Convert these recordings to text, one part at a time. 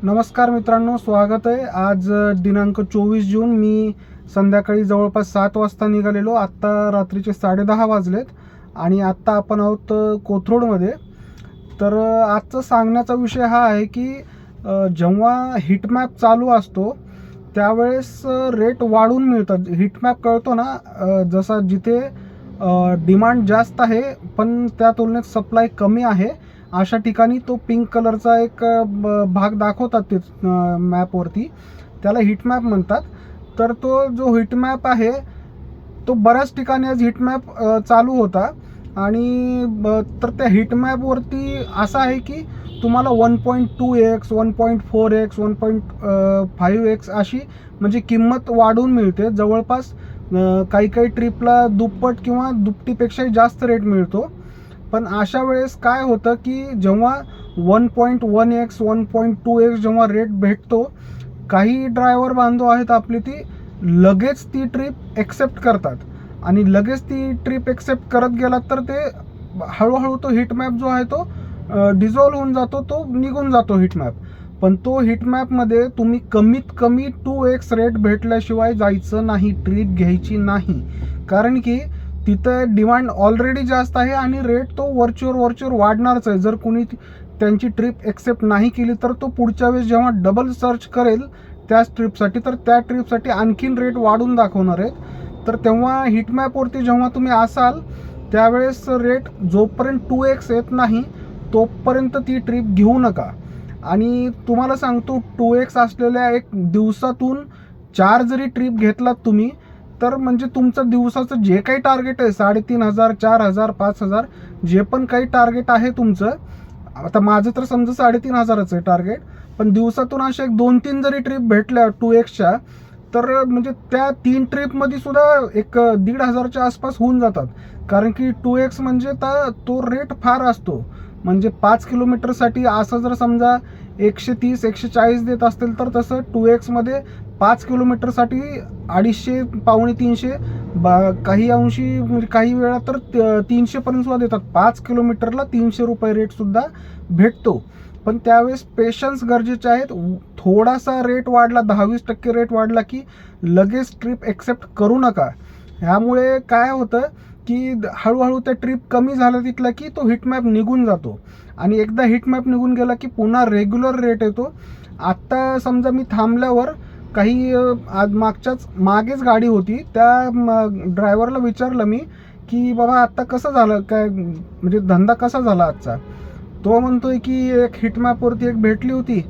नमस्कार मित्रांनो, स्वागत आहे. आज दिनांक 24 जून. मी संध्याकाळी जवळपास 7 वाजता निघालेलो. आत्ता रात्रीचे 10:30 वाजलेत आणि आत्ता आपण आहोत कोथरूडमध्ये. तर आजचा सांगण्याचा विषय हा आहे की जेव्हा हीटमॅप चालू असतो त्यावेळेस रेट वाढून मिळतात. हीटमॅप कळतो ना, जसा जिथे डिमांड जास्त आहे पण त्या तुलनेत सप्लाय कमी आहे अशा ठिकाणी तो पिंक कलरचा एक भाग दाखवतात ते मॅपवरती, त्याला हीटमॅप म्हणतात. तर तो जो हीटमॅप आहे तो बऱ्याच ठिकाणी आज हीटमॅप चालू होता आणि तर त्या हीटमॅपवरती असं आहे की तुम्हाला 1.2x 1.4x 1.5x अशी म्हणजे किंमत वाढून मिळते. जवळपास काही काही ट्रिपला दुप्पट किंवा दुपटीपेक्षाही जास्त रेट मिळतो. पण अशा वेळेस काय होतं की जेव्हा 1.1x 1.2x जेव्हा रेट भेटतो, काही ड्रायव्हर बांधव आहेत आपली ती लगेच ती ट्रिप एक्सेप्ट करतात आणि लगेच ती ट्रिप एक्सेप्ट करत गेलात तर ते हळूहळू तो हीटमॅप जो आहे तो डिझॉल्व होऊन जातो, तो निघून जातो हीटमॅप. पण तो हीटमॅपमध्ये तुम्ही कमीत कमी 2x रेट भेटल्याशिवाय जायचं नाही, ट्रिप घ्यायची नाही. कारण की तिथं डिमांड ऑलरेडी जास्त आहे आणि रेट तो वरचेवर वाढणारच आहे. जर कोणी त्यांची ट्रिप एक्सेप्ट नाही केली तर तो पुढच्या वेळेस जेव्हा डबल सर्च करेल त्याच ट्रिपसाठी तर त्या ट्रिपसाठी आणखीन रेट वाढून दाखवणार आहेत. तर तेव्हा हीटमॅपवरती जेव्हा तुम्ही असाल त्यावेळेस रेट जोपर्यंत 2x येत नाही तोपर्यंत ती ट्रिप घेऊ नका. आणि तुम्हाला सांगतो 2x असलेल्या एक दिवसातून 4 जरी ट्रिप घेतलात तुम्ही तर म्हणजे तुमचं दिवसाचं जे काही टार्गेट आहे 3,500 4,000 5,000 जे पण काही टार्गेट आहे तुमचं, आता माझं तर समजा 3,500च आहे टार्गेट, पण दिवसातून अशा एक 2-3 जरी ट्रिप भेटल्या 2xच्या तर म्हणजे त्या 3 ट्रिपमध्ये सुद्धा एक 1,500च्या आसपास होऊन जातात. कारण की 2x म्हणजे तो रेट फार असतो. म्हणजे 5 किलोमीटरसाठी असं जर समजा 130-140 देत असतील तर तसं 2xमध्ये 5 किलोमीटरसाठी 250 300 काही अंशी म्हणजे काही वेळा तर 300पर्यंत सुद्धा देतात. 5 किलोमीटरला 300 रुपये रेटसुद्धा भेटतो. पण त्यावेळेस पेशन्स गरजेचे आहेत. थोडासा रेट वाढला 10-20% रेट वाढला की लगेच ट्रिप एक्सेप्ट करू नका. ह्यामुळे काय होतं की हळूहळू त्या ट्रिप कमी झाल्या तिथला की तो हीटमॅप निघून जातो आणि एकदा हीटमॅप निघून गेला की पुन्हा रेग्युलर रेट येतो. आत्ता समजा मी थांबल्यावर काही आज मागेच गाडी होती, त्या ड्रायव्हरला विचारलं मी की बाबा आत्ता कसं झालं काय, म्हणजे धंदा कसा झाला आजचा. तो म्हणतोय की एक हीटमॅपवरती एक भेटली होती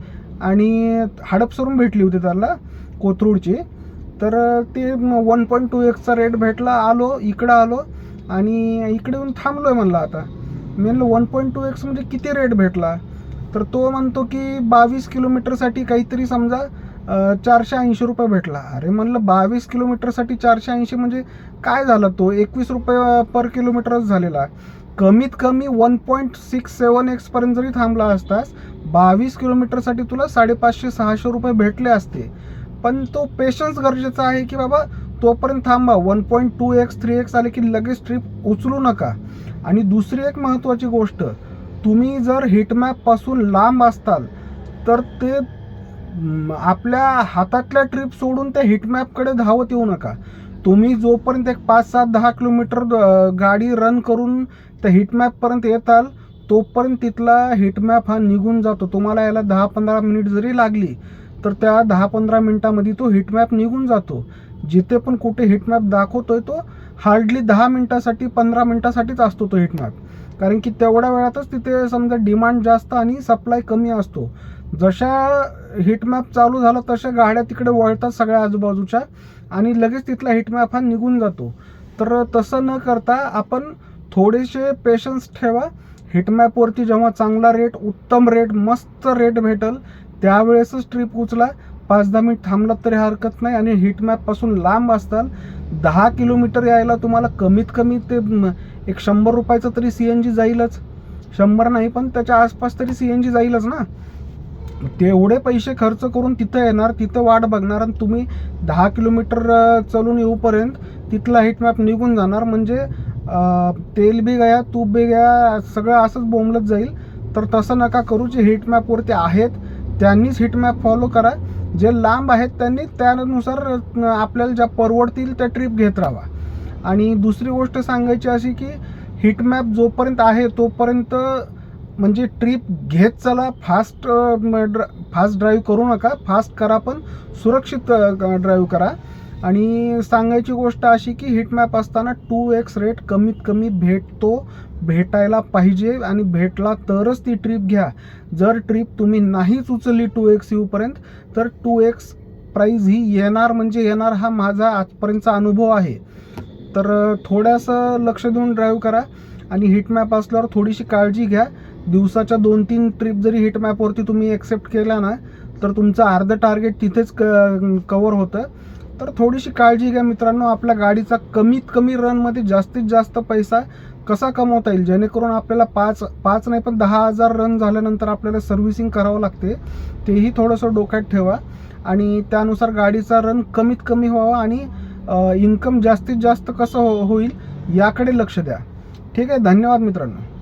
आणि हडपसरून भेटली होती त्याला कोथरूडची. तर ते 1.2xचा रेट भेटला, इकडं आलो आणि इकडे येऊन थांबलो आहे म्हणलं. आता मी म्हणलं 1.2x म्हणजे किती रेट भेटला. तर तो म्हणतो की 22 किलोमीटरसाठी काहीतरी समजा 480 रुपये भेटला. अरे म्हणलं 22 किलोमीटरसाठी 480 म्हणजे काय झालं, तो 21 रुपये पर किलोमीटरच झालेला. कमीत कमी 1.67x पर्यंत जरी थांबला असतास 22 किलोमीटरसाठी तुला 550-600 रुपये भेटले असते. पण तो पेशन्स गरजेचा आहे की बाबा तोपर्यंत थांबा. 1.2x 3x आले की लगेच ट्रिप उचलू नका. आणि दुसरी एक महत्त्वाची गोष्ट, तुम्ही जर हीटमॅपपासून लांब असताल तर ते आपल्या हातातल्या ट्रिप सोडून त्या हीटमॅपकडे धावत येऊ नका. तुम्ही जोपर्यंत एक 5-7-10 किलोमीटर गाडी रन करून त्या हीटमॅपपर्यंत येताल तोपर्यंत तिथला हीटमॅप हा निघून जातो. तुम्हाला याला 10-15 मिनिट जरी लागली तर त्या 10-15 मिनिटामध्ये तो हीटमॅप निघून जातो. जिथे पण कुठे हीटमॅप दाखवतोय तो हार्डली 10 मिनिटासाठी 15 मिनिटासाठीच असतो तो हीटमॅप. कारण की तेवढ्या वेळातच तिथे समजा डिमांड जास्त आणि सप्लाय कमी असतो. जशा हीटमॅप चालू झाला तशा गाड्या तिकडे वळतात सगळ्या आजूबाजूच्या आणि लगेच तिथला हीटमॅप हा निघून जातो. तर तसं न करता आपण थोडेसे पेशन्स ठेवा. हीटमॅपवरती जेव्हा चांगला रेट, उत्तम रेट, मस्त रेट भेटेल त्यावेळेसच ट्रिप उचला. 5-10 मिनिट थांबलात तरी हरकत नाही. आणि हीटमॅपपासून लांब असताल 10 किलोमीटर यायला तुम्हाला कमीत कमी ते एक 100 रुपयाचं तरी CNG जाईलच. 100 नाही पण त्याच्या आसपास तरी CNG जाईलच ना. तेवढे पैसे खर्च करून तिथं येणार, तिथं वाट बघणार आणि तुम्ही 10 किलोमीटर चलून येऊपर्यंत तिथला हीटमॅप निघून जाणार. म्हणजे तेल बी गया तूप बी गया, सगळं असंच बोंबलत जाईल. तर तसं नका करू. जे हीटमॅपवरती आहेत त्यांनीच हिट मॅप फॉलो करा. जे लांब आहेत त्यांनी त्यानुसार आपल्याला ज्या परवडतील त्या ट्रिप घेत राहा. आणि दुसरी गोष्ट सांगायची अशी की हिट मॅप जोपर्यंत आहे तोपर्यंत म्हणजे ट्रिप घेत चला. फास्ट ड्राईव्ह करू नका, फास्ट करा पण सुरक्षित ड्राईव्ह करा. आणि सांगायची गोष्ट अशी की हिट मॅप असताना 2x रेट कमीत कमी भेटायला पाहिजे आणि भेटला तरच ती ट्रिप घ्या. जर ट्रिप तुम्ही नाहीच उचलली 2x येऊपर्यंत तर 2x प्राईज ही येणार म्हणजे येणार, हा माझा आजपर्यंतचा अनुभव आहे. तर थोडंसं लक्ष देऊन ड्राईव्ह करा आणि हिट मॅप असल्यावर थोडीशी काळजी घ्या. दिवसाच्या 2-3 ट्रिप जरी हिट मॅपवरती तुम्ही एक्सेप्ट केला ना तर तुमचं अर्धं टार्गेट तिथेच कवर होतं. तर थोडीशी काळजी घ्या मित्रांनो. आपल्या गाडीचा कमीत कमी रनमध्ये जास्तीत जास्त पैसा कसा कमवता येईल, जेणेकरून आपल्याला 5 नाही पण 10,000 रन झाल्यानंतर आपल्याला सर्व्हिसिंग करावं लागते, तेही थोडंसं डोक्यात ठेवा. आणि त्यानुसार गाडीचा रन कमीत कमी व्हावा आणि इन्कम जास्तीत जास्त कसं होईल याकडे लक्ष द्या. ठीक आहे, धन्यवाद मित्रांनो.